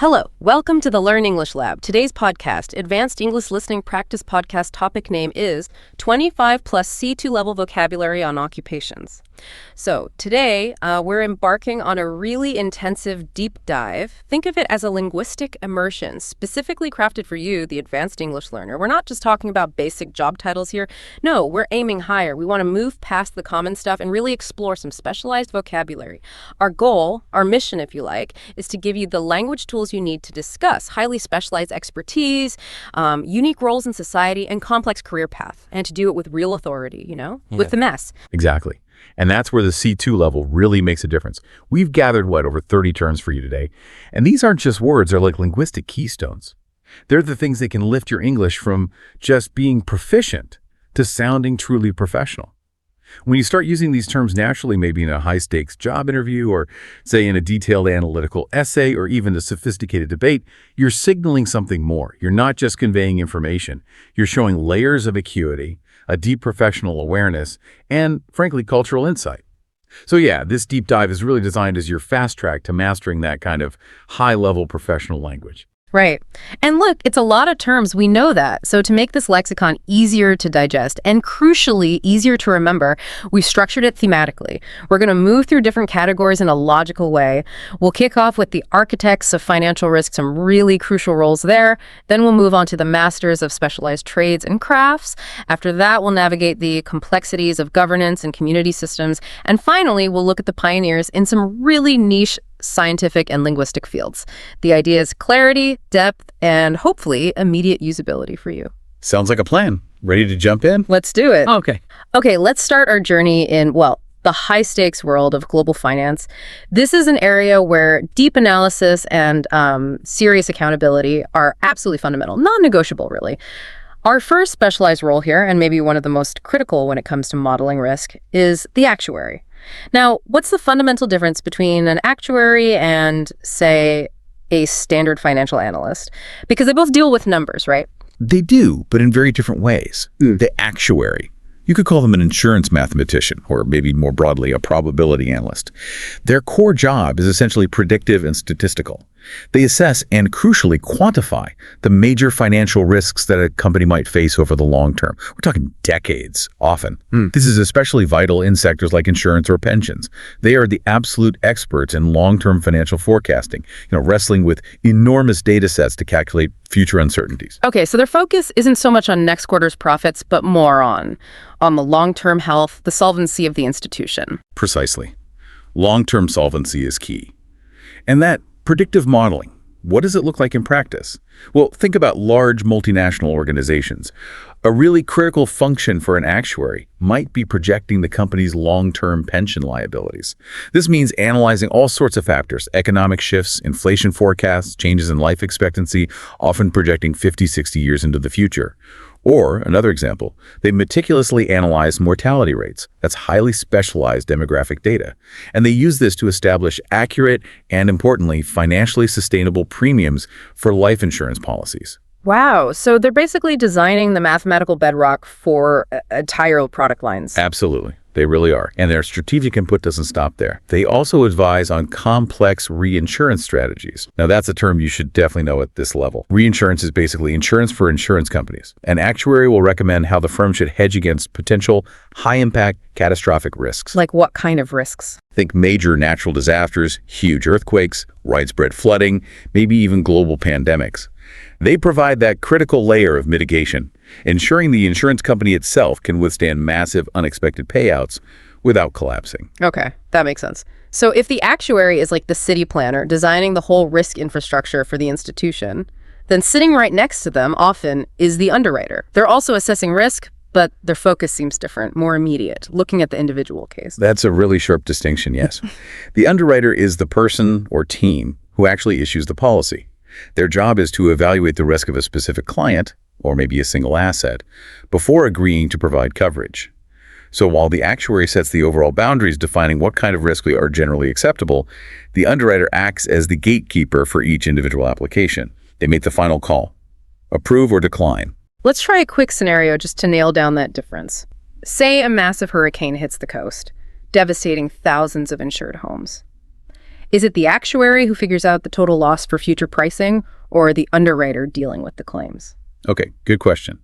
Hello, welcome to the Learn English Lab. Today's podcast, Advanced English Listening Practice Podcast, topic name is 25 plus C2 level vocabulary on occupations. So today, we're embarking on a really intensive deep dive. Think of it as a linguistic immersion, specifically crafted for you, the advanced English learner. We're not just talking about basic job titles here. No, we're aiming higher. We want to move past the common stuff and really explore some specialized vocabulary. Our goal, our mission, if you like, is to give you the language tools you need to discuss highly specialized expertise, unique roles in society, and complex career path, and to do it with real authority, with the mess. Exactly. And that's where the C2 level really makes a difference. We've gathered, over 30 terms for you today. And these aren't just words, they're like linguistic keystones. They're the things that can lift your English from just being proficient to sounding truly professional. When you start using these terms naturally, maybe in a high-stakes job interview or, say, in a detailed analytical essay or even a sophisticated debate, you're signaling something more. You're not just conveying information. You're showing layers of acuity, a deep professional awareness, and, frankly, cultural insight. So yeah, this deep dive is really designed as your fast track to mastering that kind of high-level professional language. Right. And look, it's a lot of terms. We know that. So to make this lexicon easier to digest and crucially easier to remember, we've structured it thematically. We're going to move through different categories in a logical way. We'll kick off with the architects of financial risk, some really crucial roles there. Then we'll move on to the masters of specialized trades and crafts. After that, we'll navigate the complexities of governance and community systems. And finally, we'll look at the pioneers in some really niche scientific and linguistic fields. The idea is clarity, depth, and hopefully immediate usability for you. Sounds like a plan. Ready to jump in? Let's do it. Okay. Okay, let's start our journey in, the high-stakes world of global finance. This is an area where deep analysis and serious accountability are absolutely fundamental, non-negotiable, really. Our first specialized role here, and maybe one of the most critical when it comes to modeling risk, is the actuary. Now, what's the fundamental difference between an actuary and, say, a standard financial analyst? Because they both deal with numbers, right? They do, but in very different ways. The actuary. You could call them an insurance mathematician, or maybe more broadly, a probability analyst. Their core job is essentially predictive and statistical. They assess and crucially quantify the major financial risks that a company might face over the long term. We're talking decades, often. This is especially vital in sectors like insurance or pensions. They are the absolute experts in long-term financial forecasting, wrestling with enormous data sets to calculate future uncertainties. Okay, so their focus isn't so much on next quarter's profits, but more on the long-term health, the solvency of the institution. Precisely. Long-term solvency is key. And that predictive modeling, what does it look like in practice? Well, think about large multinational organizations. A really critical function for an actuary might be projecting the company's long-term pension liabilities. This means analyzing all sorts of factors, economic shifts, inflation forecasts, changes in life expectancy, often projecting 50, 60 years into the future. Or, another example, they meticulously analyze mortality rates. That's highly specialized demographic data. And they use this to establish accurate and, importantly, financially sustainable premiums for life insurance policies. Wow. So they're basically designing the mathematical bedrock for entire product lines. Absolutely. They really are. And their strategic input doesn't stop there. They also advise on complex reinsurance strategies. Now, that's a term you should definitely know at this level. Reinsurance is basically insurance for insurance companies. An actuary will recommend how the firm should hedge against potential high-impact catastrophic risks. Like what kind of risks? Think major natural disasters, huge earthquakes, widespread flooding, maybe even global pandemics. They provide that critical layer of mitigation, ensuring the insurance company itself can withstand massive unexpected payouts without collapsing. Okay, that makes sense. So if the actuary is like the city planner designing the whole risk infrastructure for the institution, then sitting right next to them often is the underwriter. They're also assessing risk, but their focus seems different, more immediate, looking at the individual case. That's a really sharp distinction, yes. The underwriter is the person or team who actually issues the policy. Their job is to evaluate the risk of a specific client, or maybe a single asset, before agreeing to provide coverage. So while the actuary sets the overall boundaries defining what kind of risk are generally acceptable, the underwriter acts as the gatekeeper for each individual application. They make the final call, approve or decline. Let's try a quick scenario just to nail down that difference. Say a massive hurricane hits the coast, devastating thousands of insured homes. Is it the actuary who figures out the total loss for future pricing, or the underwriter dealing with the claims? Okay, good question.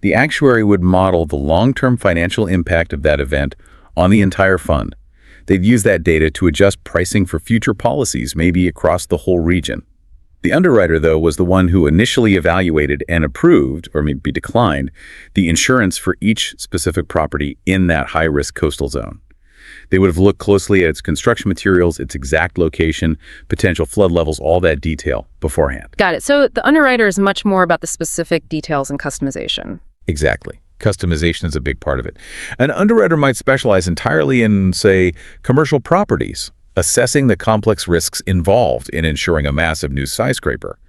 The actuary would model the long-term financial impact of that event on the entire fund. They'd use that data to adjust pricing for future policies, maybe across the whole region. The underwriter, though, was the one who initially evaluated and approved, or maybe declined, the insurance for each specific property in that high-risk coastal zone. They would have looked closely at its construction materials, its exact location, potential flood levels, all that detail beforehand. Got it. So the underwriter is much more about the specific details and customization. Exactly. Customization is a big part of it. An underwriter might specialize entirely in, say, commercial properties, assessing the complex risks involved in insuring a massive new skyscraper.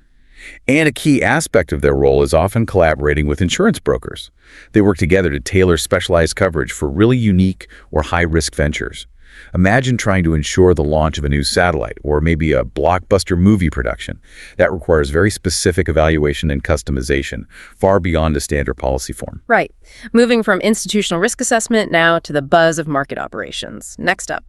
And a key aspect of their role is often collaborating with insurance brokers. They work together to tailor specialized coverage for really unique or high-risk ventures. Imagine trying to insure the launch of a new satellite or maybe a blockbuster movie production. That requires very specific evaluation and customization, far beyond a standard policy form. Right. Moving from institutional risk assessment now to the buzz of market operations. Next up,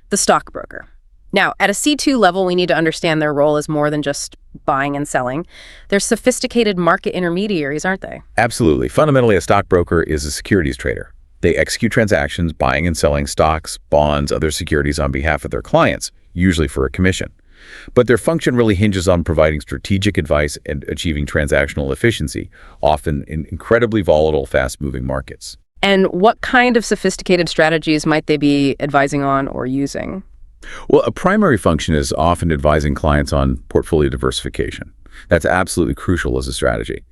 the stockbroker. Now, at a C2 level, we need to understand their role is more than just buying and selling. They're sophisticated market intermediaries, aren't they? Absolutely. Fundamentally, a stockbroker is a securities trader. They execute transactions, buying and selling stocks, bonds, other securities on behalf of their clients, usually for a commission. But their function really hinges on providing strategic advice and achieving transactional efficiency, often in incredibly volatile, fast-moving markets. And what kind of sophisticated strategies might they be advising on or using? Well, a primary function is often advising clients on portfolio diversification. That's absolutely crucial as a strategy.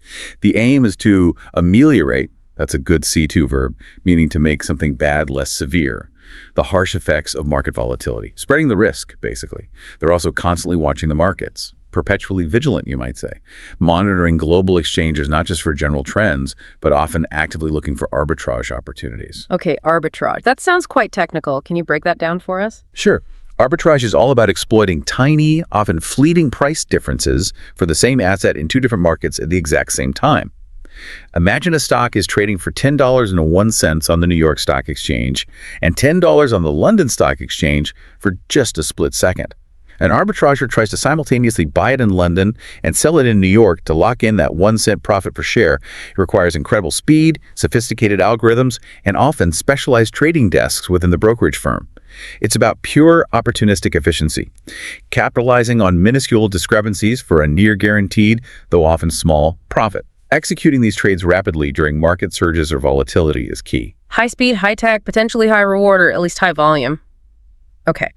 The aim is to ameliorate, that's a good C2 verb, meaning to make something bad less severe, the harsh effects of market volatility, spreading the risk, basically. They're also constantly watching the markets, perpetually vigilant, you might say, monitoring global exchanges not just for general trends, but often actively looking for arbitrage opportunities. Okay, arbitrage. That sounds quite technical. Can you break that down for us? Sure. Arbitrage is all about exploiting tiny, often fleeting price differences for the same asset in two different markets at the exact same time. Imagine a stock is trading for $10.01 on the New York Stock Exchange and $10 on the London Stock Exchange for just a split second. An arbitrager tries to simultaneously buy it in London and sell it in New York to lock in that 1 cent profit per share. It requires incredible speed, sophisticated algorithms, and often specialized trading desks within the brokerage firm. It's about pure opportunistic efficiency, capitalizing on minuscule discrepancies for a near-guaranteed, though often small, profit. Executing these trades rapidly during market surges or volatility is key. High speed, high tech, potentially high reward, or at least high volume. Okay.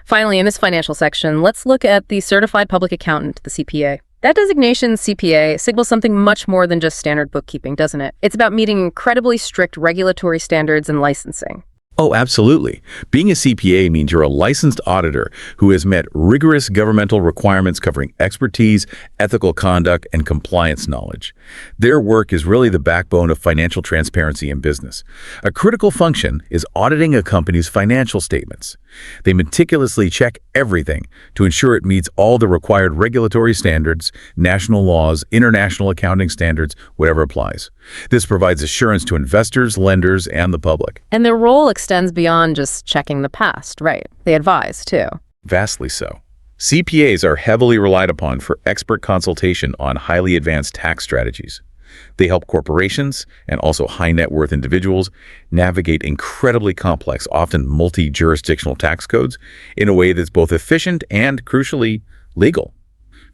Finally, in this financial section, let's look at the Certified Public Accountant, the CPA. That designation, CPA, signals something much more than just standard bookkeeping, doesn't it? It's about meeting incredibly strict regulatory standards and licensing. Oh, absolutely. Being a CPA means you're a licensed auditor who has met rigorous governmental requirements covering expertise, ethical conduct, and compliance knowledge. Their work is really the backbone of financial transparency in business. A critical function is auditing a company's financial statements. They meticulously check everything to ensure it meets all the required regulatory standards, national laws, international accounting standards, whatever applies. This provides assurance to investors, lenders, and the public. And their role extends beyond just checking the past, right? They advise, too. Vastly so. CPAs are heavily relied upon for expert consultation on highly advanced tax strategies. They help corporations and also high net worth individuals navigate incredibly complex, often multi-jurisdictional tax codes in a way that's both efficient and, crucially, legal.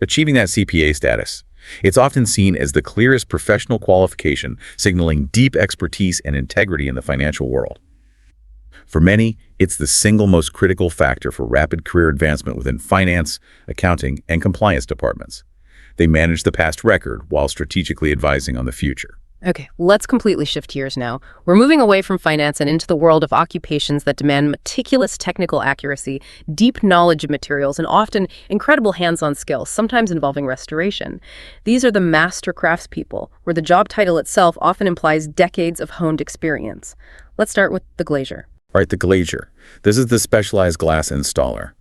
Achieving that CPA status, it's often seen as the clearest professional qualification, signaling deep expertise and integrity in the financial world. For many, it's the single most critical factor for rapid career advancement within finance, accounting, and compliance departments. They manage the past record while strategically advising on the future. Okay, let's completely shift gears now. We're moving away from finance and into the world of occupations that demand meticulous technical accuracy, deep knowledge of materials, and often incredible hands-on skills, sometimes involving restoration. These are the master craftspeople, where the job title itself often implies decades of honed experience. Let's start with the glazier. All right, the glazier. This is the specialized glass installer.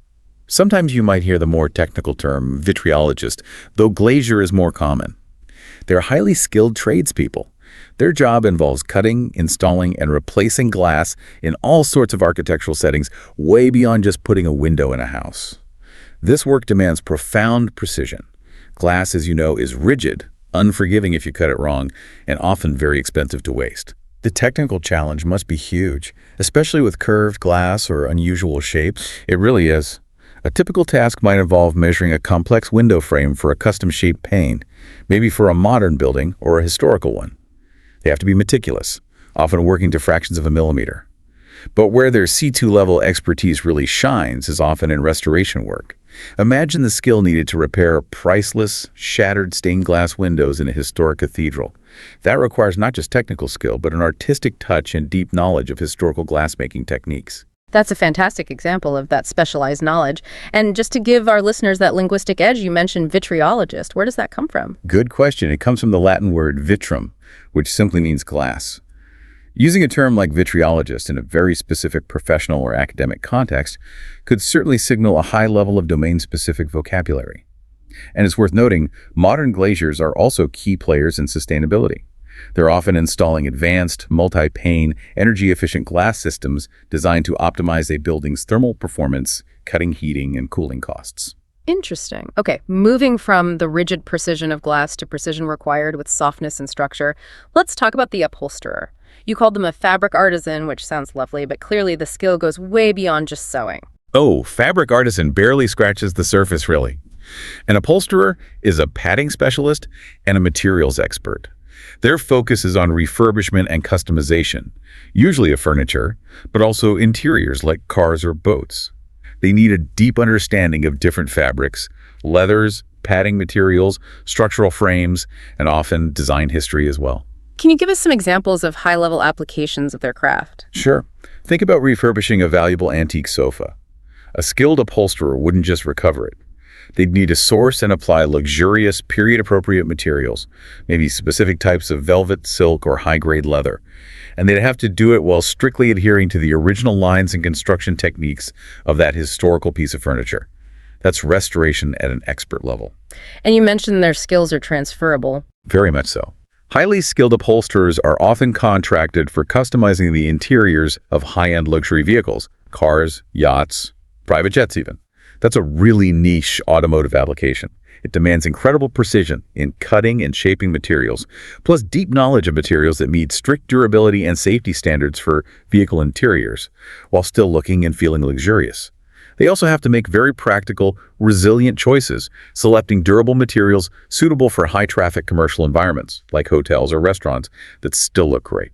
Sometimes you might hear the more technical term vitriologist, though glazier is more common. They're highly skilled tradespeople. Their job involves cutting, installing, and replacing glass in all sorts of architectural settings, way beyond just putting a window in a house. This work demands profound precision. Glass, as you know, is rigid, unforgiving if you cut it wrong, and often very expensive to waste. The technical challenge must be huge, especially with curved glass or unusual shapes. It really is. A typical task might involve measuring a complex window frame for a custom-shaped pane, maybe for a modern building or a historical one. They have to be meticulous, often working to fractions of a millimeter. But where their C2 level expertise really shines is often in restoration work. Imagine the skill needed to repair priceless, shattered stained glass windows in a historic cathedral. That requires not just technical skill, but an artistic touch and deep knowledge of historical glassmaking techniques. That's a fantastic example of that specialized knowledge. And just to give our listeners that linguistic edge, you mentioned vitriologist. Where does that come from? Good question. It comes from the Latin word vitrum, which simply means glass. Using a term like vitriologist in a very specific professional or academic context could certainly signal a high level of domain-specific vocabulary. And it's worth noting, modern glaziers are also key players in sustainability. They're often installing advanced, multi-pane, energy-efficient glass systems designed to optimize a building's thermal performance, cutting heating and cooling costs. Interesting. Okay, moving from the rigid precision of glass to precision required with softness and structure, let's talk about the upholsterer. You called them a fabric artisan, which sounds lovely, but clearly the skill goes way beyond just sewing. Oh, fabric artisan barely scratches the surface, really. An upholsterer is a padding specialist and a materials expert. Their focus is on refurbishment and customization, usually of furniture, but also interiors like cars or boats. They need a deep understanding of different fabrics, leathers, padding materials, structural frames, and often design history as well. Can you give us some examples of high-level applications of their craft? Sure. Think about refurbishing a valuable antique sofa. A skilled upholsterer wouldn't just recover it. They'd need to source and apply luxurious, period-appropriate materials, maybe specific types of velvet, silk, or high-grade leather. And they'd have to do it while strictly adhering to the original lines and construction techniques of that historical piece of furniture. That's restoration at an expert level. And you mentioned their skills are transferable. Very much so. Highly skilled upholsterers are often contracted for customizing the interiors of high-end luxury vehicles, cars, yachts, private jets even. That's a really niche automotive application. It demands incredible precision in cutting and shaping materials, plus deep knowledge of materials that meet strict durability and safety standards for vehicle interiors, while still looking and feeling luxurious. They also have to make very practical, resilient choices, selecting durable materials suitable for high-traffic commercial environments, like hotels or restaurants, that still look great.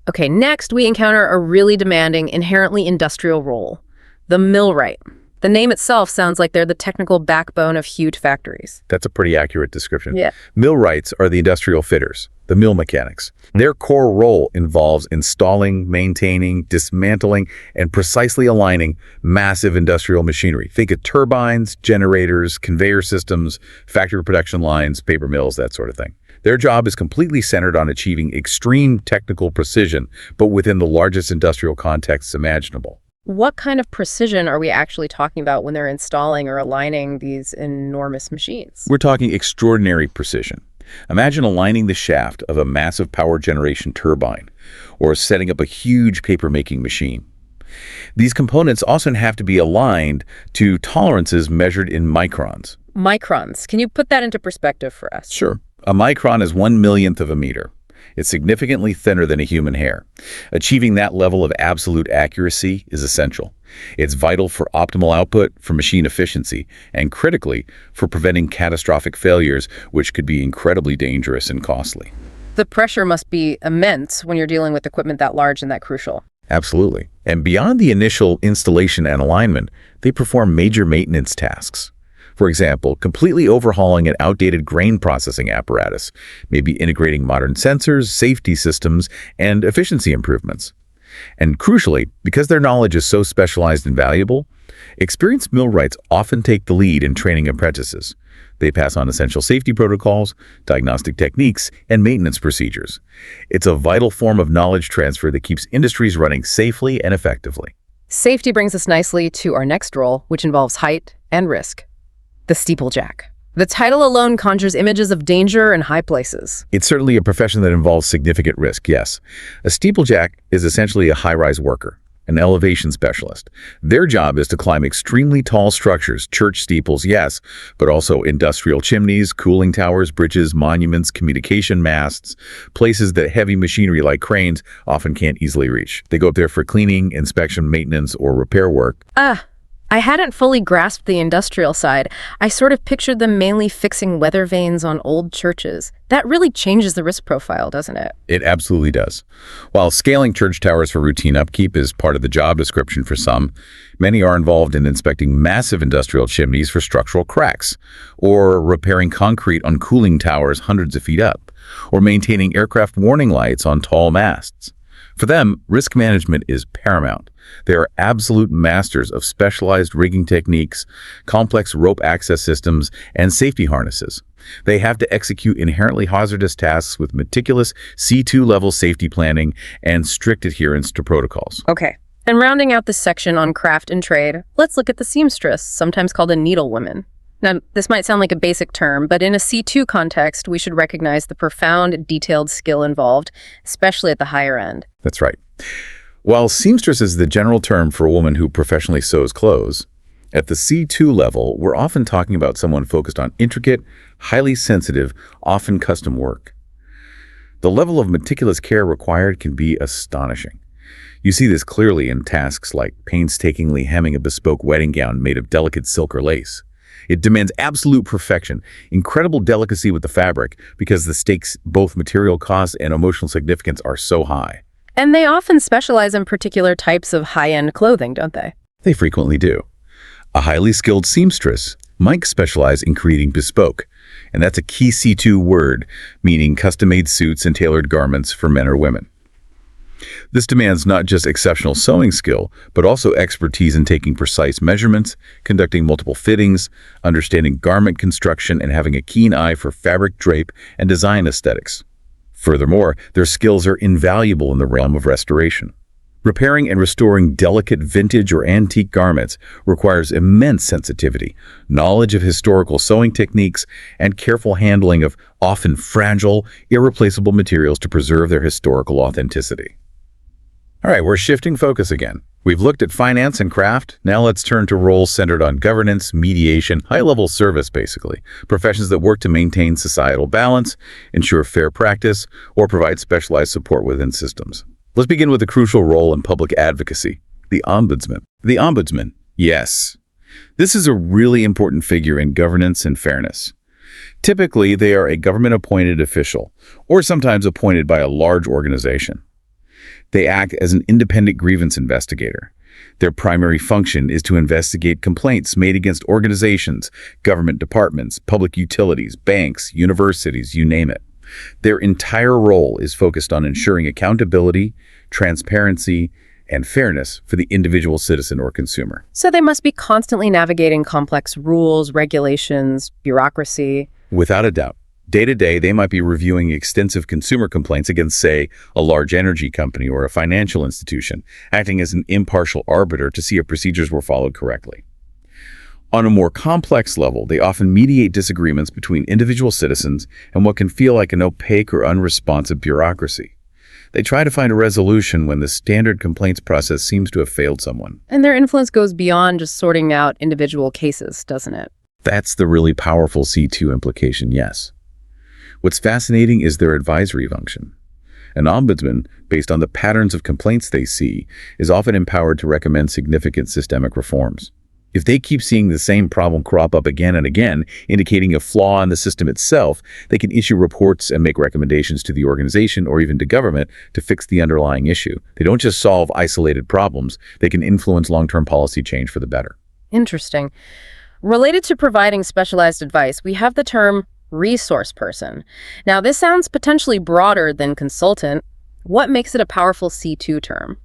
Okay, next we encounter a really demanding, inherently industrial role, the millwright. The name itself sounds like they're the technical backbone of huge factories. That's a pretty accurate description. Yeah. Millwrights are the industrial fitters, the mill mechanics. Their core role involves installing, maintaining, dismantling, and precisely aligning massive industrial machinery. Think of turbines, generators, conveyor systems, factory production lines, paper mills, that sort of thing. Their job is completely centered on achieving extreme technical precision, but within the largest industrial contexts imaginable. What kind of precision are we actually talking about when they're installing or aligning these enormous machines? We're talking extraordinary precision. Imagine aligning the shaft of a massive power generation turbine or setting up a huge paper-making machine. These components often have to be aligned to tolerances measured in microns. Microns. Can you put that into perspective for us? Sure. A micron is 1/1,000,000th of a meter. It's significantly thinner than a human hair. Achieving that level of absolute accuracy is essential. It's vital for optimal output, for machine efficiency, and critically, for preventing catastrophic failures, which could be incredibly dangerous and costly. The pressure must be immense when you're dealing with equipment that large and that crucial. Absolutely. And beyond the initial installation and alignment, they perform major maintenance tasks. For example, completely overhauling an outdated grain processing apparatus, maybe integrating modern sensors, safety systems, and efficiency improvements. And crucially, because their knowledge is so specialized and valuable, experienced millwrights often take the lead in training apprentices. They pass on essential safety protocols, diagnostic techniques, and maintenance procedures. It's a vital form of knowledge transfer that keeps industries running safely and effectively. Safety brings us nicely to our next role, which involves height and risk. The steeplejack. The title alone conjures images of danger and high places. It's certainly a profession that involves significant risk, yes. A steeplejack is essentially a high-rise worker, an elevation specialist. Their job is to climb extremely tall structures, church steeples, yes, but also industrial chimneys, cooling towers, bridges, monuments, communication masts, places that heavy machinery like cranes often can't easily reach. They go up there for cleaning, inspection, maintenance, or repair work. I hadn't fully grasped the industrial side. I sort of pictured them mainly fixing weather vanes on old churches. That really changes the risk profile, doesn't it? It absolutely does. While scaling church towers for routine upkeep is part of the job description for some, many are involved in inspecting massive industrial chimneys for structural cracks, or repairing concrete on cooling towers hundreds of feet up, or maintaining aircraft warning lights on tall masts. For them, risk management is paramount. They are absolute masters of specialized rigging techniques, complex rope access systems, and safety harnesses. They have to execute inherently hazardous tasks with meticulous C2 level safety planning and strict adherence to protocols. Okay. And rounding out this section on craft and trade, let's look at the seamstress, sometimes called a needlewoman. Now, this might sound like a basic term, but in a C2 context, we should recognize the profound, detailed skill involved, especially at the higher end. That's right. While seamstress is the general term for a woman who professionally sews clothes, at the C2 level, we're often talking about someone focused on intricate, highly sensitive, often custom work. The level of meticulous care required can be astonishing. You see this clearly in tasks like painstakingly hemming a bespoke wedding gown made of delicate silk or lace. It demands absolute perfection, incredible delicacy with the fabric, because the stakes, both material costs and emotional significance, are so high. And they often specialize in particular types of high-end clothing, don't they? They frequently do. A highly skilled seamstress might specialize in creating bespoke, and that's a key C2 word, meaning custom-made suits and tailored garments for men or women. This demands not just exceptional sewing skill, but also expertise in taking precise measurements, conducting multiple fittings, understanding garment construction, and having a keen eye for fabric drape and design aesthetics. Furthermore, their skills are invaluable in the realm of restoration. Repairing and restoring delicate vintage or antique garments requires immense sensitivity, knowledge of historical sewing techniques, and careful handling of often fragile, irreplaceable materials to preserve their historical authenticity. All right, we're shifting focus again. We've looked at finance and craft. Now let's turn to roles centered on governance, mediation, high-level service, basically. Professions that work to maintain societal balance, ensure fair practice, or provide specialized support within systems. Let's begin with a crucial role in public advocacy, the ombudsman. The ombudsman, yes. This is a really important figure in governance and fairness. Typically, they are a government-appointed official, or sometimes appointed by a large organization. They act as an independent grievance investigator. Their primary function is to investigate complaints made against organizations, government departments, public utilities, banks, universities, you name it. Their entire role is focused on ensuring accountability, transparency, and fairness for the individual citizen or consumer. So they must be constantly navigating complex rules, regulations, bureaucracy. Without a doubt. Day to day, they might be reviewing extensive consumer complaints against, say, a large energy company or a financial institution, acting as an impartial arbiter to see if procedures were followed correctly. On a more complex level, they often mediate disagreements between individual citizens and what can feel like an opaque or unresponsive bureaucracy. They try to find a resolution when the standard complaints process seems to have failed someone. And their influence goes beyond just sorting out individual cases, doesn't it? That's the really powerful C2 implication, yes. What's fascinating is their advisory function. An ombudsman, based on the patterns of complaints they see, is often empowered to recommend significant systemic reforms. If they keep seeing the same problem crop up again and again, indicating a flaw in the system itself, they can issue reports and make recommendations to the organization or even to government to fix the underlying issue. They don't just solve isolated problems, they can influence long-term policy change for the better. Interesting. Related to providing specialized advice, we have the term resource person. Now, this sounds potentially broader than consultant. What makes it a powerful C2 term?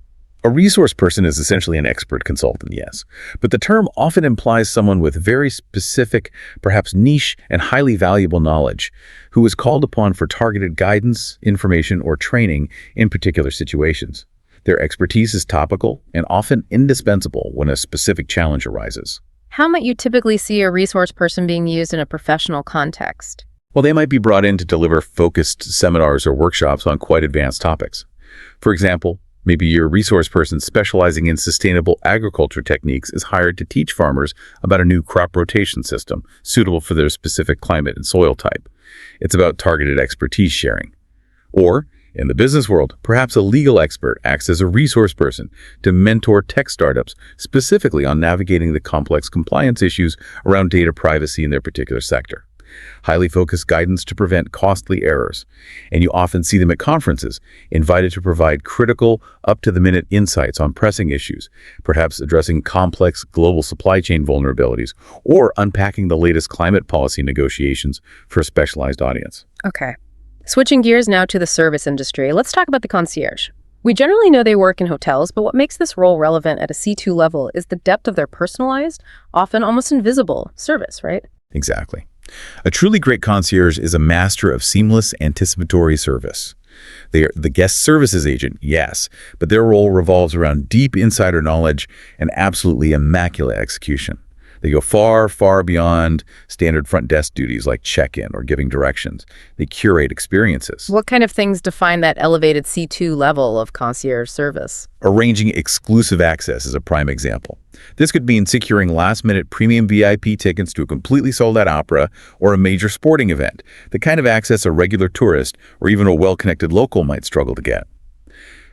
A resource person is essentially an expert consultant, yes, but the term often implies someone with very specific, perhaps niche and highly valuable knowledge, who is called upon for targeted guidance, information, or training in particular situations. Their expertise is topical and often indispensable when a specific challenge arises. How might you typically see a resource person being used in a professional context? Well, they might be brought in to deliver focused seminars or workshops on quite advanced topics. For example, maybe your resource person specializing in sustainable agriculture techniques is hired to teach farmers about a new crop rotation system suitable for their specific climate and soil type. It's about targeted expertise sharing. Or, in the business world, perhaps a legal expert acts as a resource person to mentor tech startups specifically on navigating the complex compliance issues around data privacy in their particular sector. Highly focused guidance to prevent costly errors. And you often see them at conferences, invited to provide critical, up-to-the-minute insights on pressing issues, perhaps addressing complex global supply chain vulnerabilities, or unpacking the latest climate policy negotiations for a specialized audience. Okay. Switching gears now to the service industry, let's talk about the concierge. We generally know they work in hotels, but what makes this role relevant at a C2 level is the depth of their personalized, often almost invisible, service, right? Exactly. A truly great concierge is a master of seamless anticipatory service. They are the guest services agent, yes, but their role revolves around deep insider knowledge and absolutely immaculate execution. They go far, far beyond standard front desk duties like check-in or giving directions. They curate experiences. What kind of things define that elevated C2 level of concierge service? Arranging exclusive access is a prime example. This could mean securing last-minute premium VIP tickets to a completely sold-out opera or a major sporting event, the kind of access a regular tourist or even a well-connected local might struggle to get.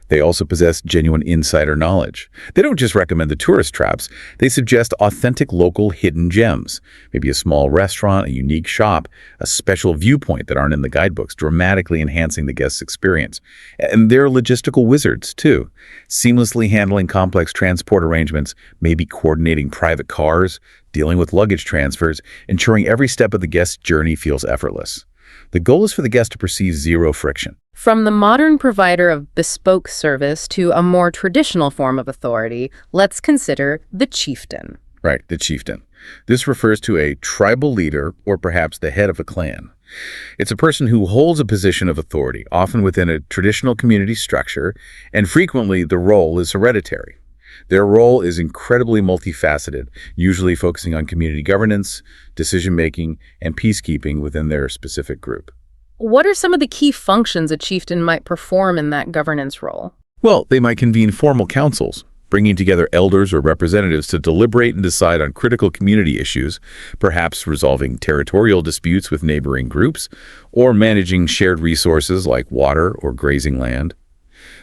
They also possess genuine insider knowledge. They don't just recommend the tourist traps, they suggest authentic local hidden gems. Maybe a small restaurant, a unique shop, a special viewpoint that aren't in the guidebooks, dramatically enhancing the guest's experience. And they're logistical wizards, too. Seamlessly handling complex transport arrangements, maybe coordinating private cars, dealing with luggage transfers, ensuring every step of the guest's journey feels effortless. The goal is for the guest to perceive zero friction. From the modern provider of bespoke service to a more traditional form of authority, let's consider the chieftain. Right, the chieftain. This refers to a tribal leader or perhaps the head of a clan. It's a person who holds a position of authority, often within a traditional community structure, and frequently the role is hereditary. Their role is incredibly multifaceted, usually focusing on community governance, decision-making, and peacekeeping within their specific group. What are some of the key functions a chieftain might perform in that governance role? Well, they might convene formal councils, bringing together elders or representatives to deliberate and decide on critical community issues, perhaps resolving territorial disputes with neighboring groups, or managing shared resources like water or grazing land.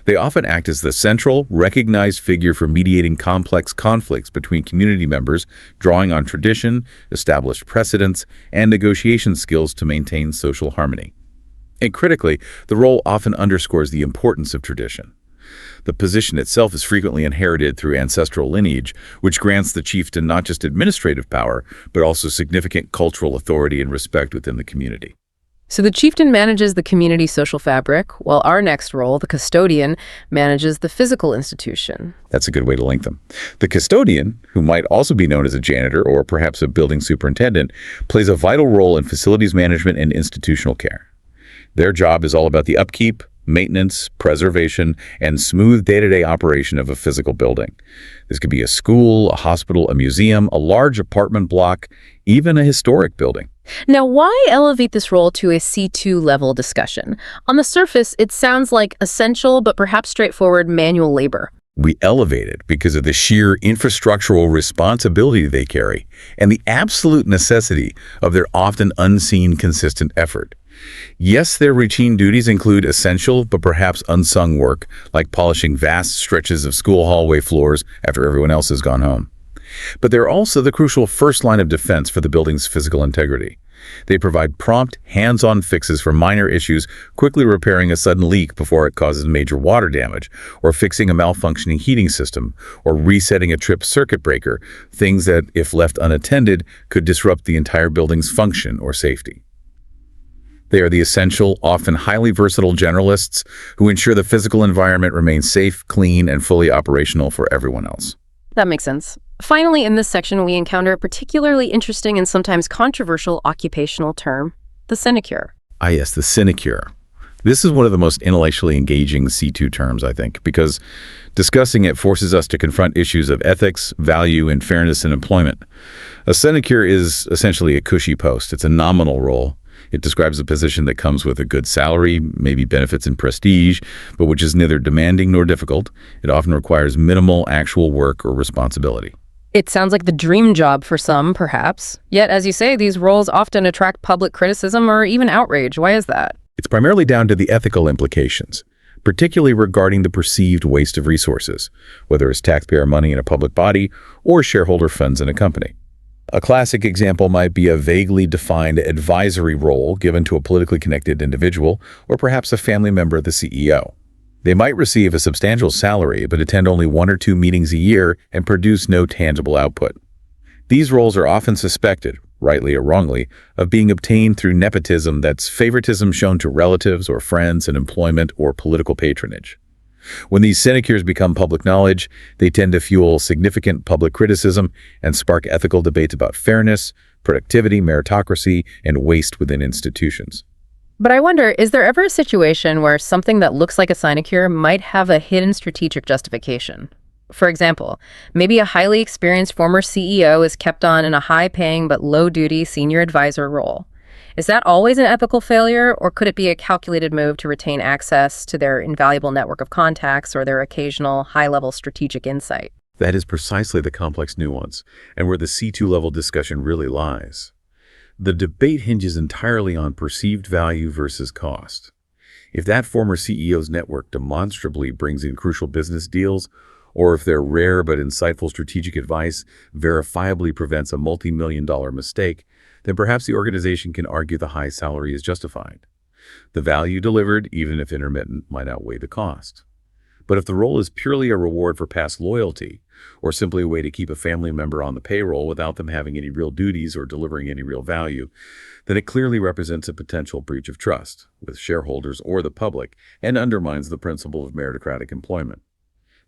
They often act as the central, recognized figure for mediating complex conflicts between community members, drawing on tradition, established precedents, and negotiation skills to maintain social harmony. And critically, the role often underscores the importance of tradition. The position itself is frequently inherited through ancestral lineage, which grants the chieftain not just administrative power, but also significant cultural authority and respect within the community. So the chieftain manages the community social fabric, while our next role, the custodian, manages the physical institution. That's a good way to link them. The custodian, who might also be known as a janitor or perhaps a building superintendent, plays a vital role in facilities management and institutional care. Their job is all about the upkeep, maintenance, preservation, and smooth day-to-day operation of a physical building. This could be a school, a hospital, a museum, a large apartment block, even a historic building. Now, why elevate this role to a C2 level discussion? On the surface, it sounds like essential but perhaps straightforward manual labor. We elevate it because of the sheer infrastructural responsibility they carry and the absolute necessity of their often unseen consistent effort. Yes, their routine duties include essential but perhaps unsung work, like polishing vast stretches of school hallway floors after everyone else has gone home. But they're also the crucial first line of defense for the building's physical integrity. They provide prompt, hands-on fixes for minor issues, quickly repairing a sudden leak before it causes major water damage, or fixing a malfunctioning heating system, or resetting a tripped circuit breaker, things that, if left unattended, could disrupt the entire building's function or safety. They are the essential, often highly versatile generalists who ensure the physical environment remains safe, clean, and fully operational for everyone else. That makes sense. Finally, in this section, we encounter a particularly interesting and sometimes controversial occupational term, the sinecure. Ah yes, the sinecure. This is one of the most intellectually engaging C2 terms, I think, because discussing it forces us to confront issues of ethics, value, and fairness in employment. A sinecure is essentially a cushy post. It's a nominal role. It describes a position that comes with a good salary, maybe benefits and prestige, but which is neither demanding nor difficult. It often requires minimal actual work or responsibility. It sounds like the dream job for some, perhaps. Yet, as you say, these roles often attract public criticism or even outrage. Why is that? It's primarily down to the ethical implications, particularly regarding the perceived waste of resources, whether it's taxpayer money in a public body or shareholder funds in a company. A classic example might be a vaguely defined advisory role given to a politically connected individual or perhaps a family member of the CEO. They might receive a substantial salary but attend only 1 or 2 meetings a year and produce no tangible output. These roles are often suspected, rightly or wrongly, of being obtained through nepotism, that's favoritism shown to relatives or friends in employment or political patronage. When these sinecures become public knowledge, they tend to fuel significant public criticism and spark ethical debates about fairness, productivity, meritocracy, and waste within institutions. But I wonder, is there ever a situation where something that looks like a sinecure might have a hidden strategic justification? For example, maybe a highly experienced former CEO is kept on in a high-paying but low-duty senior advisor role. Is that always an ethical failure, or could it be a calculated move to retain access to their invaluable network of contacts or their occasional high-level strategic insight? That is precisely the complex nuance, and where the C2 level discussion really lies. The debate hinges entirely on perceived value versus cost. If that former CEO's network demonstrably brings in crucial business deals, or if their rare but insightful strategic advice verifiably prevents a multi-million-dollar mistake, then perhaps the organization can argue the high salary is justified. The value delivered, even if intermittent, might outweigh the cost. But if the role is purely a reward for past loyalty, or simply a way to keep a family member on the payroll without them having any real duties or delivering any real value, then it clearly represents a potential breach of trust with shareholders or the public and undermines the principle of meritocratic employment.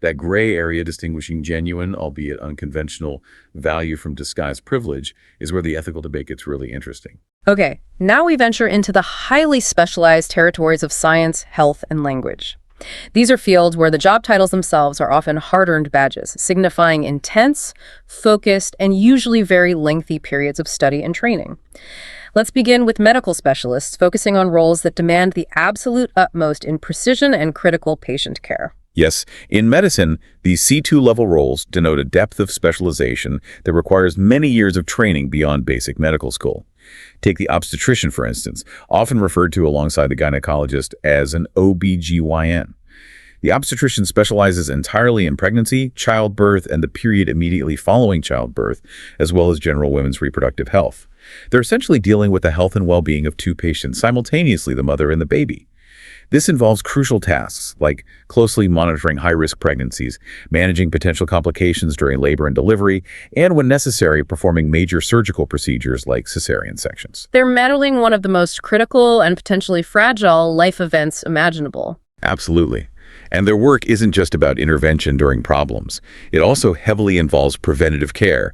That gray area distinguishing genuine, albeit unconventional, value from disguised privilege is where the ethical debate gets really interesting. Okay, now we venture into the highly specialized territories of science, health, and language. These are fields where the job titles themselves are often hard-earned badges, signifying intense, focused, and usually very lengthy periods of study and training. Let's begin with medical specialists, focusing on roles that demand the absolute utmost in precision and critical patient care. Yes, in medicine, these C2 level roles denote a depth of specialization that requires many years of training beyond basic medical school. Take the obstetrician, for instance, often referred to alongside the gynecologist as an OB/GYN. The obstetrician specializes entirely in pregnancy, childbirth, and the period immediately following childbirth, as well as general women's reproductive health. They're essentially dealing with the health and well-being of 2 patients, simultaneously the mother and the baby. This involves crucial tasks like closely monitoring high-risk pregnancies, managing potential complications during labor and delivery, and when necessary, performing major surgical procedures like cesarean sections. They're handling one of the most critical and potentially fragile life events imaginable. Absolutely. And their work isn't just about intervention during problems. It also heavily involves preventative care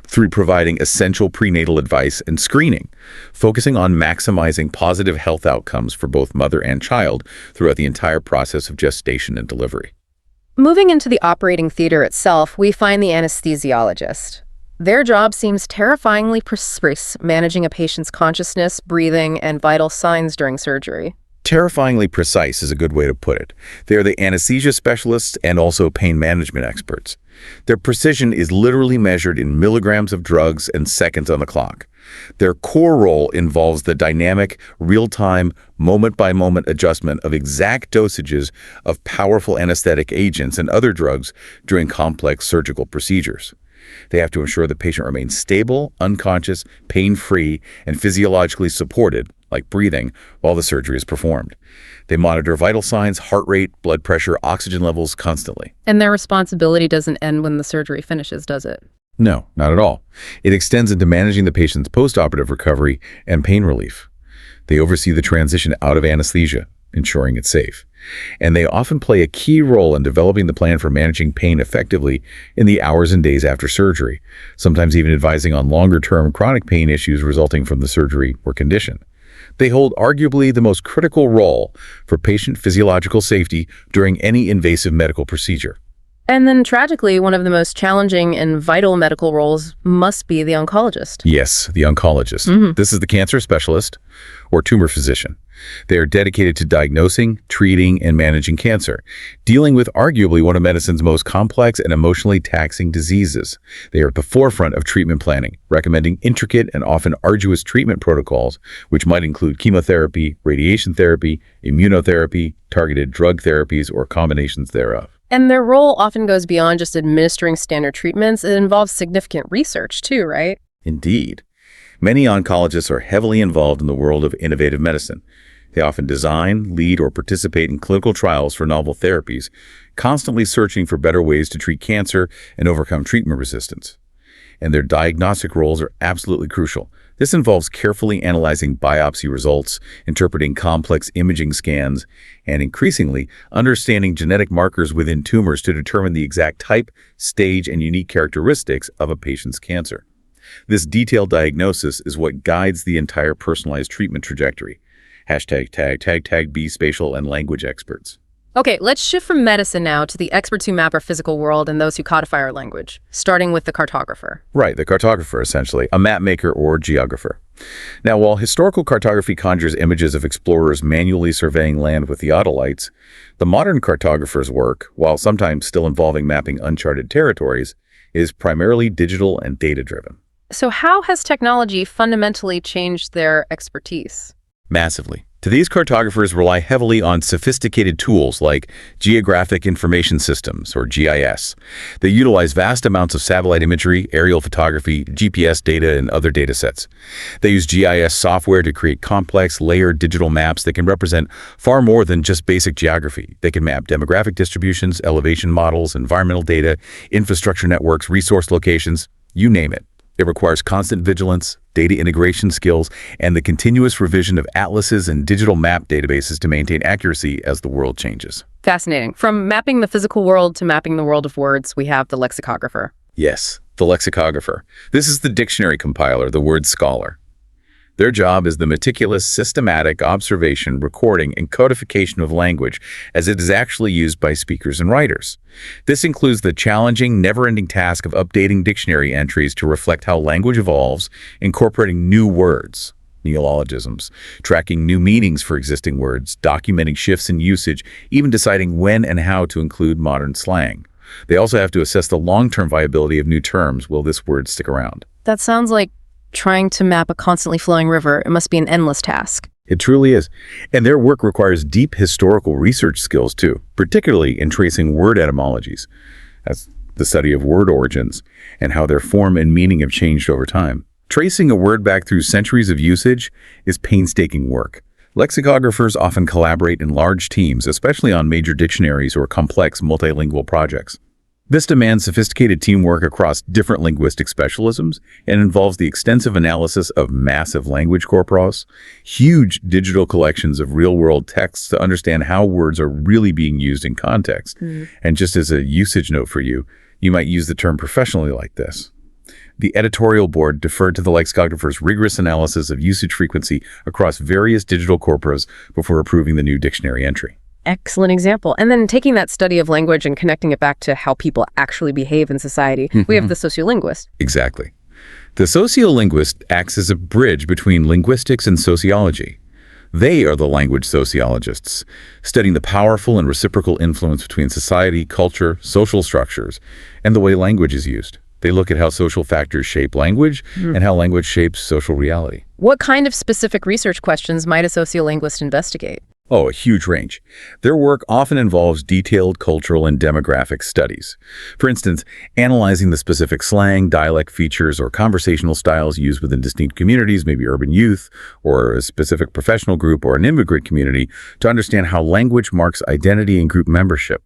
through providing essential prenatal advice and screening, focusing on maximizing positive health outcomes for both mother and child throughout the entire process of gestation and delivery. Moving into the operating theater itself, we find the anesthesiologist. Their job seems terrifyingly precise, managing a patient's consciousness, breathing, and vital signs during surgery. Terrifyingly precise is a good way to put it. They are the anesthesia specialists and also pain management experts. Their precision is literally measured in milligrams of drugs and seconds on the clock. Their core role involves the dynamic, real-time, moment-by-moment adjustment of exact dosages of powerful anesthetic agents and other drugs during complex surgical procedures. They have to ensure the patient remains stable, unconscious, pain-free, and physiologically supported, like breathing, while the surgery is performed. They monitor vital signs, heart rate, blood pressure, oxygen levels constantly. And their responsibility doesn't end when the surgery finishes, does it? No, not at all. It extends into managing the patient's postoperative recovery and pain relief. They oversee the transition out of anesthesia, ensuring it's safe. And they often play a key role in developing the plan for managing pain effectively in the hours and days after surgery, sometimes even advising on longer-term chronic pain issues resulting from the surgery or condition. They hold arguably the most critical role for patient physiological safety during any invasive medical procedure. And then tragically, one of the most challenging and vital medical roles must be the oncologist. Yes, the oncologist. This is the cancer specialist or tumor physician. They are dedicated to diagnosing, treating, and managing cancer, dealing with arguably one of medicine's most complex and emotionally taxing diseases. They are at the forefront of treatment planning, recommending intricate and often arduous treatment protocols, which might include chemotherapy, radiation therapy, immunotherapy, targeted drug therapies, or combinations thereof. And their role often goes beyond just administering standard treatments. It involves significant research too, right? Indeed. Many oncologists are heavily involved in the world of innovative medicine. They often design, lead, or participate in clinical trials for novel therapies, constantly searching for better ways to treat cancer and overcome treatment resistance. And their diagnostic roles are absolutely crucial. This involves carefully analyzing biopsy results, interpreting complex imaging scans, and increasingly understanding genetic markers within tumors to determine the exact type, stage, and unique characteristics of a patient's cancer. This detailed diagnosis is what guides the entire personalized treatment trajectory. #tag spatial and language experts. Okay, let's shift from medicine now to the experts who map our physical world and those who codify our language, starting with the cartographer. Right, the cartographer, essentially, a map maker or geographer. Now, while historical cartography conjures images of explorers manually surveying land with theodolites, the modern cartographer's work, while sometimes still involving mapping uncharted territories, is primarily digital and data-driven. So how has technology fundamentally changed their expertise? Massively. Today's cartographers rely heavily on sophisticated tools like Geographic Information Systems, or GIS. They utilize vast amounts of satellite imagery, aerial photography, GPS data, and other data sets. They use GIS software to create complex, layered digital maps that can represent far more than just basic geography. They can map demographic distributions, elevation models, environmental data, infrastructure networks, resource locations, you name it. It requires constant vigilance, data integration skills, and the continuous revision of atlases and digital map databases to maintain accuracy as the world changes. Fascinating. From mapping the physical world to mapping the world of words, we have the lexicographer. Yes, the lexicographer. This is the dictionary compiler, the word scholar. Their job is the meticulous, systematic observation, recording, and codification of language as it is actually used by speakers and writers. This includes the challenging, never-ending task of updating dictionary entries to reflect how language evolves, incorporating new words, neologisms, tracking new meanings for existing words, documenting shifts in usage, even deciding when and how to include modern slang. They also have to assess the long-term viability of new terms. Will this word stick around? That sounds like trying to map a constantly flowing river. It must be an endless task. It truly is. And their work requires deep historical research skills too, particularly in tracing word etymologies. That's the study of word origins and how their form and meaning have changed over time. Tracing a word back through centuries of usage is painstaking work. Lexicographers often collaborate in large teams, especially on major dictionaries or complex multilingual projects. This demands sophisticated teamwork across different linguistic specialisms and involves the extensive analysis of massive language corpus, huge digital collections of real-world texts to understand how words are really being used in context. And just as a usage note for you, you might use the term professionally like this. The editorial board deferred to the lexicographer's rigorous analysis of usage frequency across various digital corpora before approving the new dictionary entry. Excellent example. And then taking that study of language and connecting it back to how people actually behave in society, we have the sociolinguist. Exactly. The sociolinguist acts as a bridge between linguistics and sociology. They are the language sociologists, studying the powerful and reciprocal influence between society, culture, social structures, and the way language is used. They look at how social factors shape language and how language shapes social reality. What kind of specific research questions might a sociolinguist investigate? Oh, a huge range. Their work often involves detailed cultural and demographic studies. For instance, analyzing the specific slang, dialect features, or conversational styles used within distinct communities, maybe urban youth, or a specific professional group or an immigrant community, to understand how language marks identity and group membership.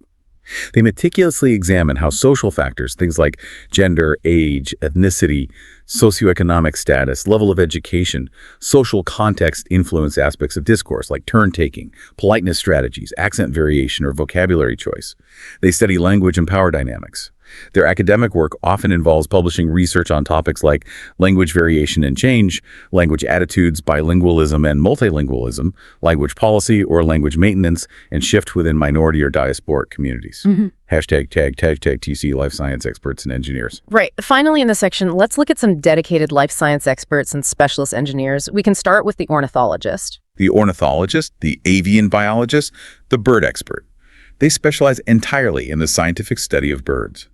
They meticulously examine how social factors, things like gender, age, ethnicity, socioeconomic status, level of education, social context influence aspects of discourse like turn-taking, politeness strategies, accent variation, or vocabulary choice. They study language and power dynamics. Their academic work often involves publishing research on topics like language variation and change, language attitudes, bilingualism and multilingualism, language policy or language maintenance, and shift within minority or diasporic communities. Hashtag tag TC life science experts and engineers. Right. Finally, in this section, let's look at some dedicated life science experts and specialist engineers. We can start with the ornithologist. The ornithologist, the avian biologist, the bird expert. They specialize entirely in the scientific study of birds.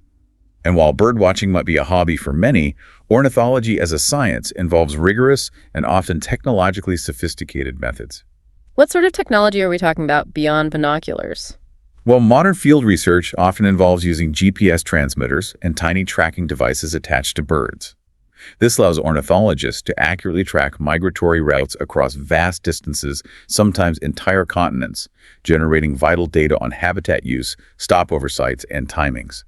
And while bird watching might be a hobby for many, ornithology as a science involves rigorous and often technologically sophisticated methods. What sort of technology are we talking about beyond binoculars? Well, modern field research often involves using GPS transmitters and tiny tracking devices attached to birds. This allows ornithologists to accurately track migratory routes across vast distances, sometimes entire continents, generating vital data on habitat use, stopover sites, and timings.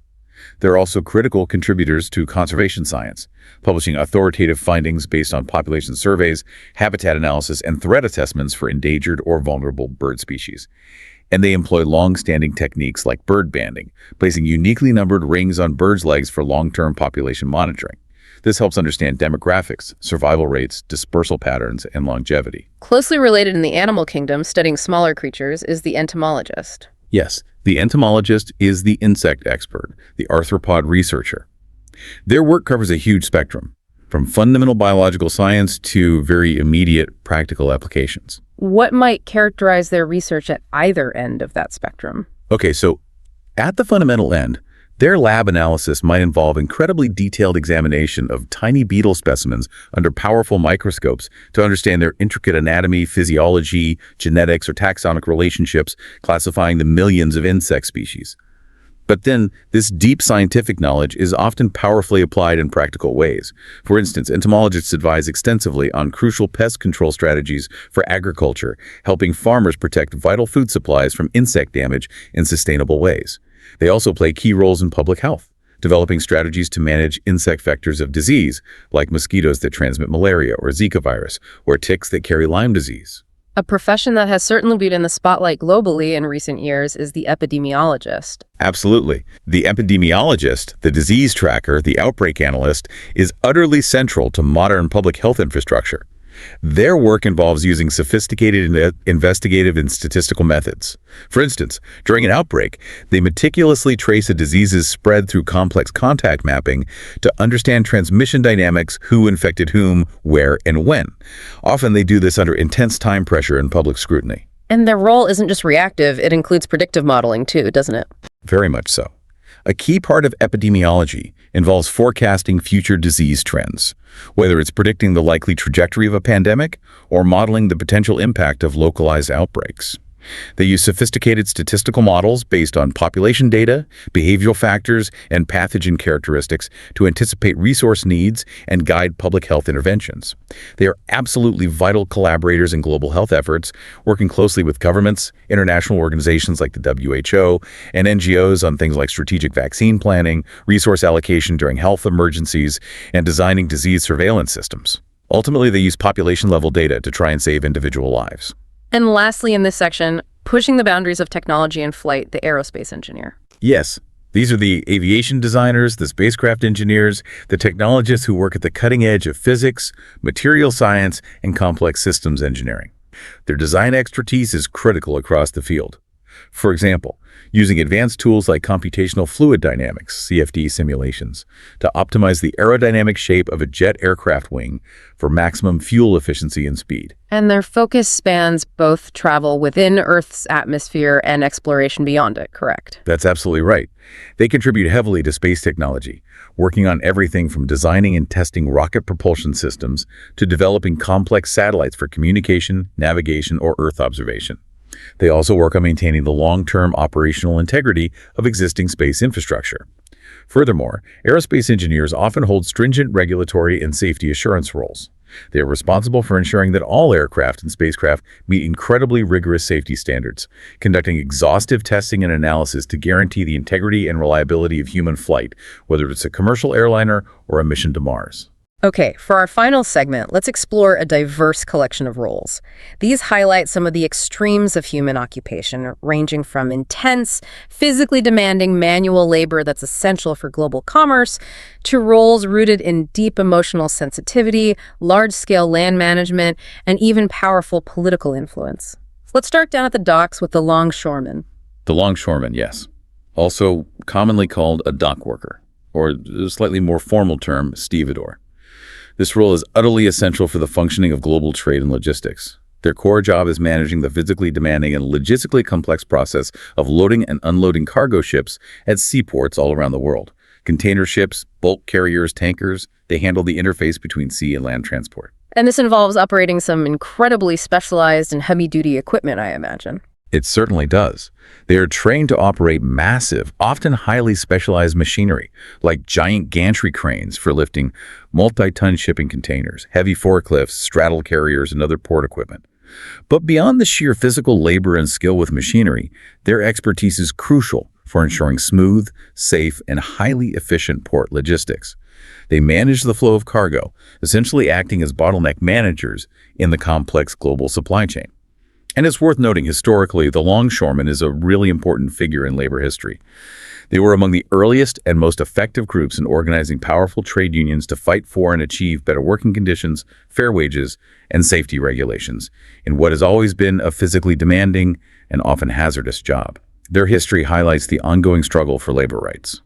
They're also critical contributors to conservation science, publishing authoritative findings based on population surveys, habitat analysis, and threat assessments for endangered or vulnerable bird species. And they employ long-standing techniques like bird banding, placing uniquely numbered rings on birds' legs for long-term population monitoring. This helps understand demographics, survival rates, dispersal patterns, and longevity. Closely related in the animal kingdom, studying smaller creatures, is the entomologist. Yes, the entomologist is the insect expert, the arthropod researcher. Their work covers a huge spectrum, from fundamental biological science to very immediate practical applications. What might characterize their research at either end of that spectrum? Okay, so at the fundamental end, their lab analysis might involve incredibly detailed examination of tiny beetle specimens under powerful microscopes to understand their intricate anatomy, physiology, genetics, or taxonomic relationships, classifying the millions of insect species. But then, this deep scientific knowledge is often powerfully applied in practical ways. For instance, entomologists advise extensively on crucial pest control strategies for agriculture, helping farmers protect vital food supplies from insect damage in sustainable ways. They also play key roles in public health, developing strategies to manage insect vectors of disease, like mosquitoes that transmit malaria or Zika virus, or ticks that carry Lyme disease. A profession that has certainly been in the spotlight globally in recent years is the epidemiologist. Absolutely. The epidemiologist, the disease tracker, the outbreak analyst, is utterly central to modern public health infrastructure. Their work involves using sophisticated investigative and statistical methods. For instance, during an outbreak, they meticulously trace a disease's spread through complex contact mapping to understand transmission dynamics, who infected whom, where, and when. Often they do this under intense time pressure and public scrutiny. And their role isn't just reactive, it includes predictive modeling too, doesn't it? Very much so. A key part of epidemiology involves forecasting future disease trends, whether it's predicting the likely trajectory of a pandemic or modeling the potential impact of localized outbreaks. They use sophisticated statistical models based on population data, behavioral factors, and pathogen characteristics to anticipate resource needs and guide public health interventions. They are absolutely vital collaborators in global health efforts, working closely with governments, international organizations like the WHO, and NGOs on things like strategic vaccine planning, resource allocation during health emergencies, and designing disease surveillance systems. Ultimately, they use population-level data to try and save individual lives. And lastly, in this section, pushing the boundaries of technology in flight, the aerospace engineer. Yes, these are the aviation designers, the spacecraft engineers, the technologists who work at the cutting edge of physics, material science, and complex systems engineering. Their design expertise is critical across the field. For example, using advanced tools like computational fluid dynamics, CFD simulations, to optimize the aerodynamic shape of a jet aircraft wing for maximum fuel efficiency and speed. And their focus spans both travel within Earth's atmosphere and exploration beyond it, correct? That's absolutely right. They contribute heavily to space technology, working on everything from designing and testing rocket propulsion systems to developing complex satellites for communication, navigation, or Earth observation. They also work on maintaining the long-term operational integrity of existing space infrastructure. Furthermore, aerospace engineers often hold stringent regulatory and safety assurance roles. They are responsible for ensuring that all aircraft and spacecraft meet incredibly rigorous safety standards, conducting exhaustive testing and analysis to guarantee the integrity and reliability of human flight, whether it's a commercial airliner or a mission to Mars. Okay, for our final segment, let's explore a diverse collection of roles. These highlight some of the extremes of human occupation, ranging from intense, physically demanding manual labor that's essential for global commerce, to roles rooted in deep emotional sensitivity, large-scale land management, and even powerful political influence. Let's start down at the docks with the longshoreman. The longshoreman, yes. Also commonly called a dock worker, or a slightly more formal term, stevedore. This role is utterly essential for the functioning of global trade and logistics. Their core job is managing the physically demanding and logistically complex process of loading and unloading cargo ships at seaports all around the world. Container ships, bulk carriers, tankers, they handle the interface between sea and land transport. And this involves operating some incredibly specialized and heavy-duty equipment, I imagine. It certainly does. They are trained to operate massive, often highly specialized machinery, like giant gantry cranes for lifting multi-ton shipping containers, heavy forklifts, straddle carriers, and other port equipment. But beyond the sheer physical labor and skill with machinery, their expertise is crucial for ensuring smooth, safe, and highly efficient port logistics. They manage the flow of cargo, essentially acting as bottleneck managers in the complex global supply chain. And it's worth noting, historically, the longshoreman is a really important figure in labor history. They were among the earliest and most effective groups in organizing powerful trade unions to fight for and achieve better working conditions, fair wages, and safety regulations in what has always been a physically demanding and often hazardous job. Their history highlights the ongoing struggle for labor rights.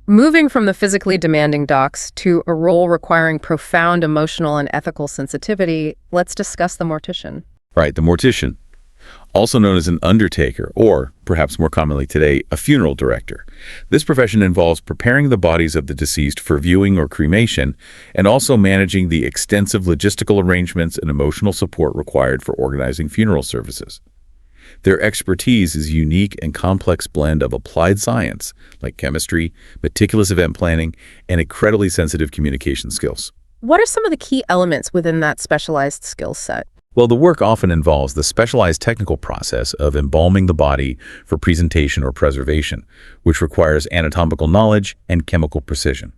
Moving from the physically demanding docks to a role requiring profound emotional and ethical sensitivity, let's discuss the mortician. Right, the mortician, also known as an undertaker, or perhaps more commonly today, a funeral director. This profession involves preparing the bodies of the deceased for viewing or cremation, and also managing the extensive logistical arrangements and emotional support required for organizing funeral services. Their expertise is a unique and complex blend of applied science, like chemistry, meticulous event planning, and incredibly sensitive communication skills. What are some of the key elements within that specialized skill set? Well, the work often involves the specialized technical process of embalming the body for presentation or preservation, which requires anatomical knowledge and chemical precision.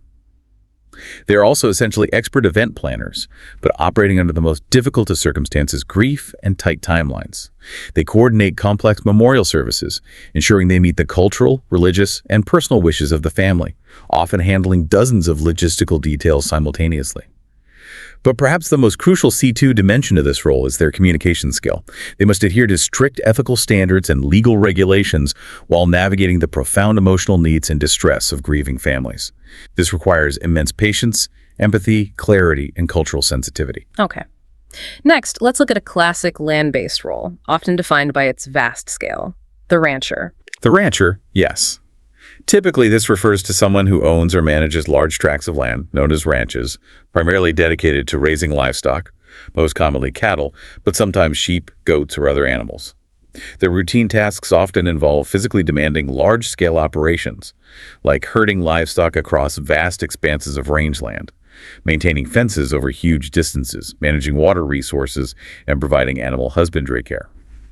They are also essentially expert event planners, but operating under the most difficult of circumstances, grief and tight timelines. They coordinate complex memorial services, ensuring they meet the cultural, religious, and personal wishes of the family, often handling dozens of logistical details simultaneously. But perhaps the most crucial C2 dimension of this role is their communication skill. They must adhere to strict ethical standards and legal regulations while navigating the profound emotional needs and distress of grieving families. This requires immense patience, empathy, clarity, and cultural sensitivity. Okay. Next, let's look at a classic land-based role, often defined by its vast scale, the rancher. The rancher, yes. Typically, this refers to someone who owns or manages large tracts of land, known as ranches, primarily dedicated to raising livestock, most commonly cattle, but sometimes sheep, goats, or other animals. Their routine tasks often involve physically demanding large-scale operations, like herding livestock across vast expanses of rangeland, maintaining fences over huge distances, managing water resources, and providing animal husbandry care.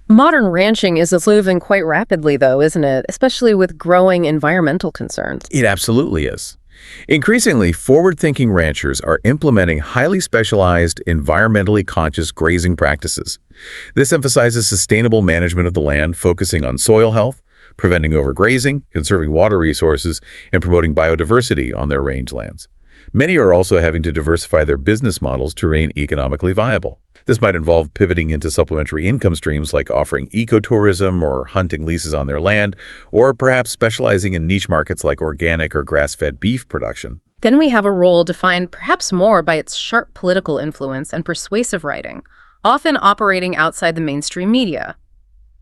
Modern ranching is evolving quite rapidly, though, isn't it? Especially with growing environmental concerns. It absolutely is. Increasingly, forward-thinking ranchers are implementing highly specialized, environmentally conscious grazing practices. This emphasizes sustainable management of the land, focusing on soil health, preventing overgrazing, conserving water resources, and promoting biodiversity on their rangelands. Many are also having to diversify their business models to remain economically viable. This might involve pivoting into supplementary income streams like offering ecotourism or hunting leases on their land, or perhaps specializing in niche markets like organic or grass-fed beef production. Then we have a role defined perhaps more by its sharp political influence and persuasive writing, often operating outside the mainstream media.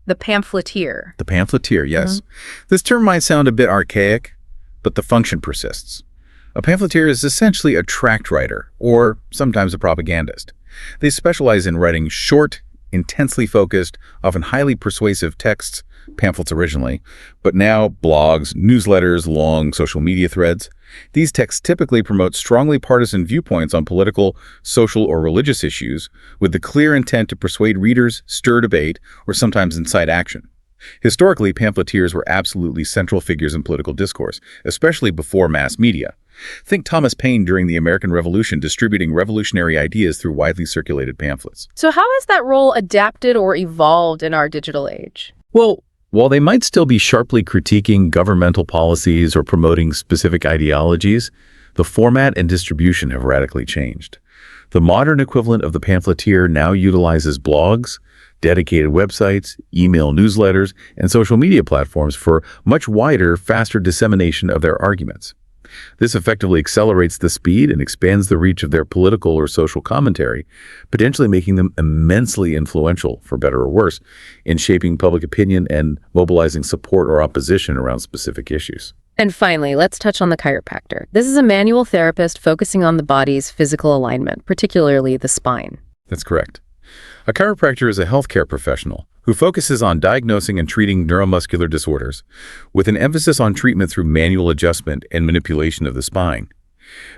The pamphleteer. The pamphleteer, yes. This term might sound a bit archaic, but the function persists. A pamphleteer is essentially a tract writer, or sometimes a propagandist. They specialize in writing short, intensely focused, often highly persuasive texts, pamphlets originally, but now blogs, newsletters, long social media threads. These texts typically promote strongly partisan viewpoints on political, social, or religious issues, with the clear intent to persuade readers, stir debate, or sometimes incite action. Historically, pamphleteers were absolutely central figures in political discourse, especially before mass media. Think Thomas Paine during the American Revolution distributing revolutionary ideas through widely circulated pamphlets. So how has that role adapted or evolved in our digital age? Well, while they might still be sharply critiquing governmental policies or promoting specific ideologies, the format and distribution have radically changed. The modern equivalent of the pamphleteer now utilizes blogs, dedicated websites, email newsletters, and social media platforms for much wider, faster dissemination of their arguments. This effectively accelerates the speed and expands the reach of their political or social commentary, potentially making them immensely influential, for better or worse, in shaping public opinion and mobilizing support or opposition around specific issues. And finally, let's touch on the chiropractor. This is a manual therapist focusing on the body's physical alignment, particularly the spine. That's correct. A chiropractor is a healthcare professional who focuses on diagnosing and treating neuromuscular disorders, with an emphasis on treatment through manual adjustment and manipulation of the spine.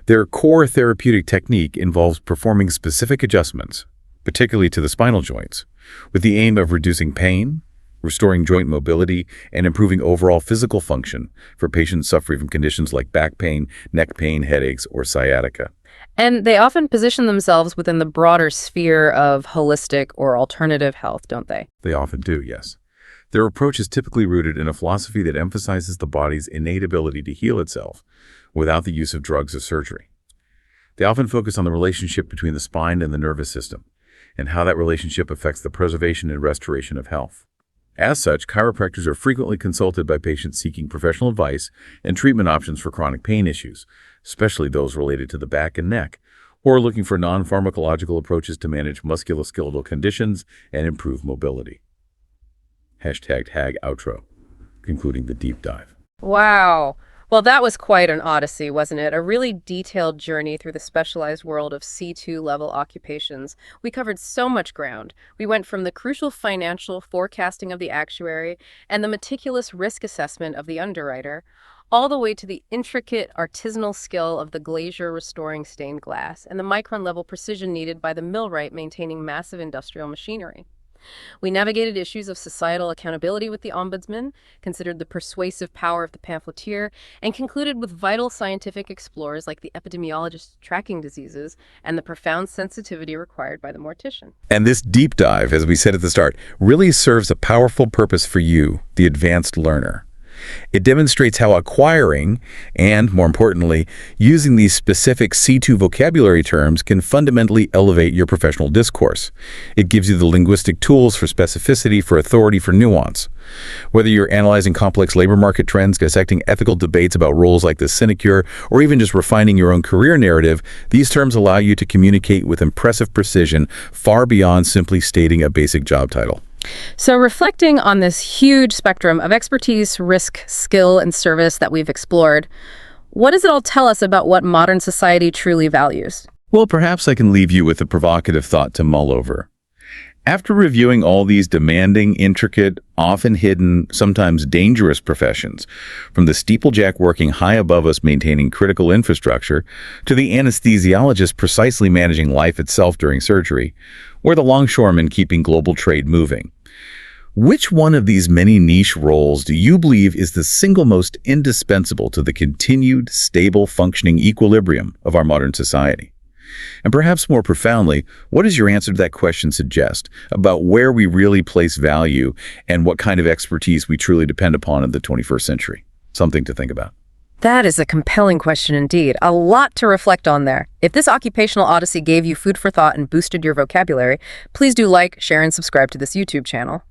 Their core therapeutic technique involves performing specific adjustments, particularly to the spinal joints, with the aim of reducing pain, restoring joint mobility, and improving overall physical function for patients suffering from conditions like back pain, neck pain, headaches, or sciatica. And they often position themselves within the broader sphere of holistic or alternative health, don't they? They often do, yes. Their approach is typically rooted in a philosophy that emphasizes the body's innate ability to heal itself without the use of drugs or surgery. They often focus on the relationship between the spine and the nervous system, and how that relationship affects the preservation and restoration of health. As such, chiropractors are frequently consulted by patients seeking professional advice and treatment options for chronic pain issues, especially those related to the back and neck, or looking for non-pharmacological approaches to manage musculoskeletal conditions and improve mobility. #tag outro, concluding the deep dive. Wow. Well, that was quite an odyssey, wasn't it? A really detailed journey through the specialized world of C2 level occupations. We covered so much ground. We went from the crucial financial forecasting of the actuary and the meticulous risk assessment of the underwriter, all the way to the intricate artisanal skill of the glazier restoring stained glass and the micron level precision needed by the millwright maintaining massive industrial machinery. We navigated issues of societal accountability with the ombudsman, considered the persuasive power of the pamphleteer, and concluded with vital scientific explorers like the epidemiologist tracking diseases and the profound sensitivity required by the mortician. And this deep dive, as we said at the start, really serves a powerful purpose for you, the advanced learner. It demonstrates how acquiring and, more importantly, using these specific C2 vocabulary terms can fundamentally elevate your professional discourse. It gives you the linguistic tools for specificity, for authority, for nuance. Whether you're analyzing complex labor market trends, dissecting ethical debates about roles like the sinecure, or even just refining your own career narrative, these terms allow you to communicate with impressive precision far beyond simply stating a basic job title. So reflecting on this huge spectrum of expertise, risk, skill, and service that we've explored, what does it all tell us about what modern society truly values? Well, perhaps I can leave you with a provocative thought to mull over. After reviewing all these demanding, intricate, often hidden, sometimes dangerous professions, from the steeplejack working high above us maintaining critical infrastructure, to the anesthesiologist precisely managing life itself during surgery, or the longshoreman keeping global trade moving, which one of these many niche roles do you believe is the single most indispensable to the continued, stable, functioning equilibrium of our modern society? And perhaps more profoundly, what does your answer to that question suggest about where we really place value and what kind of expertise we truly depend upon in the 21st century? Something to think about. That is a compelling question indeed. A lot to reflect on there. If this occupational odyssey gave you food for thought and boosted your vocabulary, please do like, share, and subscribe to this YouTube channel.